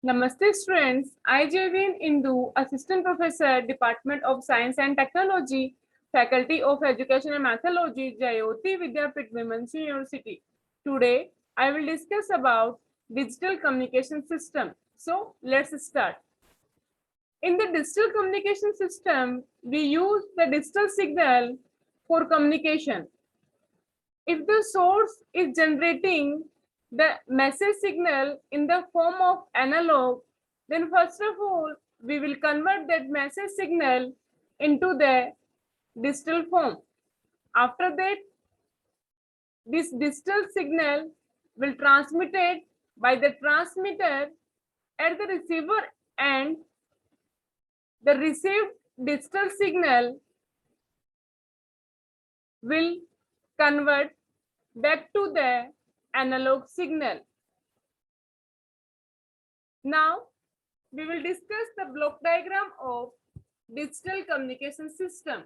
Namaste students, I JVN Indu, Assistant Professor, Department of Science and Technology, Faculty of Education and Methodology, Vidyapeeth Women's University. Today, I will discuss about digital communication system. So, let's start. In the digital communication system, we use the digital signal for communication. If the source is generating the message signal in the form of analog, then first of all, we will convert that message signal into the digital form. After that, this digital signal will transmitted by the transmitter at the receiver end. The received digital signal will convert back to the analog signal. Now, we will discuss the block diagram of digital communication system.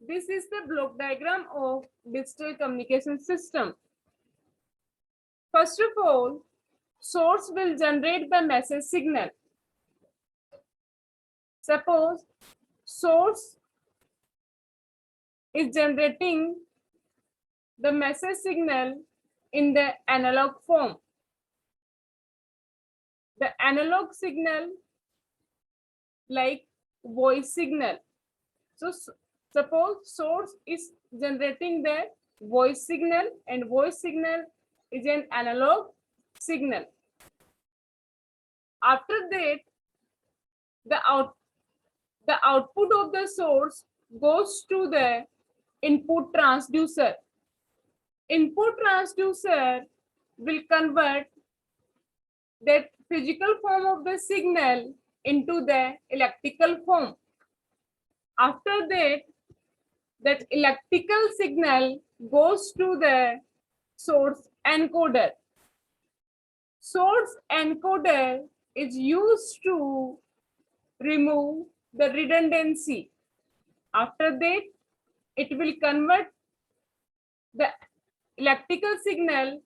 This is the block diagram of digital communication system. First of all, source will generate the message signal. Suppose source is generating the message signal in the analog form. The analog signal like voice signal. So suppose source is generating the voice signal and voice signal is an analog signal. After that, the output of the source goes to the input transducer. Input transducer will convert that physical form of the signal into the electrical form. After that, that electrical signal goes to the source encoder. Source encoder is used to remove the redundancy. After that, it will convert the electrical signal,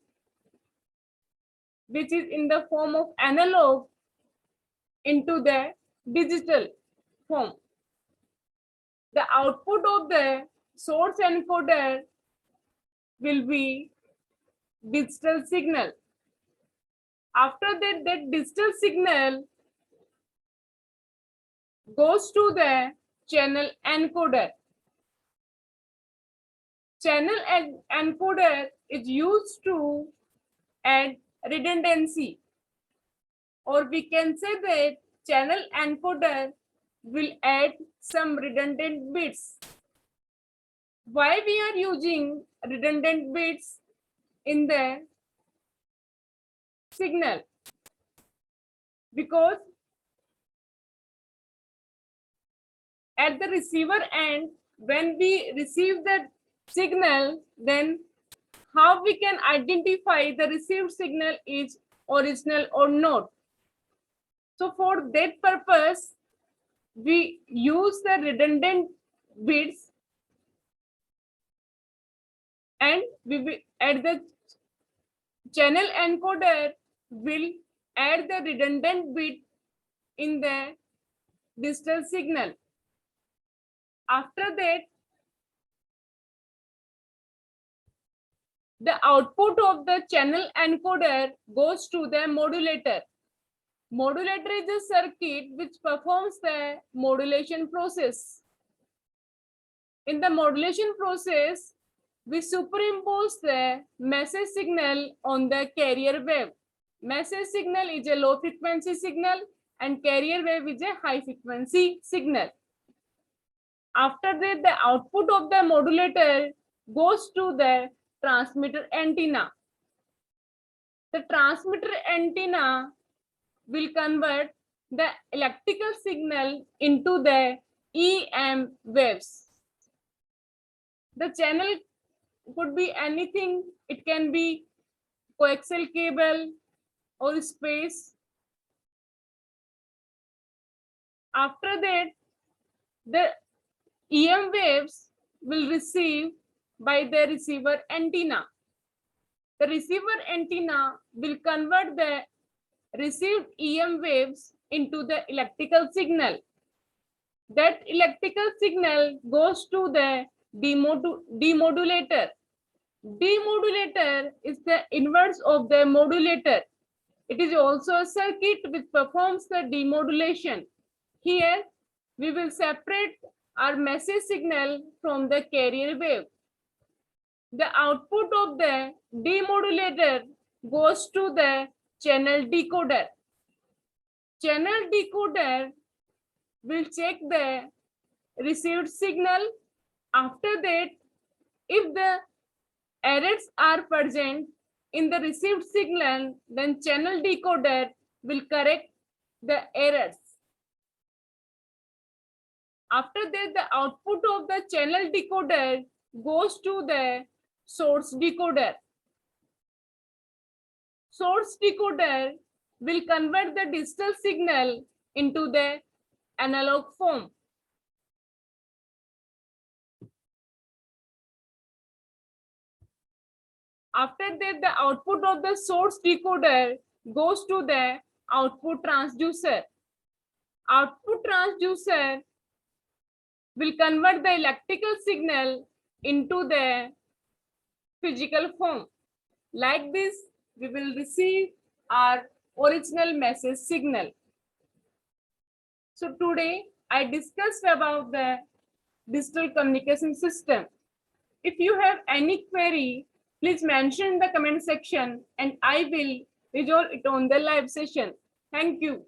which is in the form of analog, into the digital form. The output of the source encoder will be digital signal. After that, that digital signal goes to the channel encoder. Channel encoder is used to add redundancy, or we can say that channel encoder will add some redundant bits. Why we are using redundant bits in the signal? Because at the receiver end, when we receive the signal, then how we can identify the received signal is original or not? So for that purpose, we use the redundant bits, and we will add the channel encoder will add the redundant bit in the digital signal. After that, the output of the channel encoder goes to the modulator. Modulator is a circuit which performs the modulation process. In the modulation process, we superimpose the message signal on the carrier wave. Message signal is a low frequency signal and carrier wave is a high frequency signal. After that, the output of the modulator goes to the transmitter antenna. The transmitter antenna will convert the electrical signal into the EM waves. The channel could be anything. It can be coaxial cable or space. After that, the EM waves will receive by the receiver antenna. The receiver antenna will convert the received EM waves into the electrical signal. That electrical signal goes to the demodulator. Demodulator is the inverse of the modulator. It is also a circuit which performs the demodulation. Here, we will separate our message signal from the carrier wave. The output of the demodulator goes to the channel decoder. Channel decoder will check the received signal. After that, if the errors are present in the received signal, then channel decoder will correct the errors. After that, the output of the channel decoder goes to the source decoder. Source decoder will convert the digital signal into the analog form. After that, the output of the source decoder goes to the output transducer. Output transducer will convert the electrical signal into the physical form. Like this, we will receive our original message signal. So today, I discussed about the digital communication system. If you have any query, please mention in the comment section and I will resolve it on the live session. Thank you.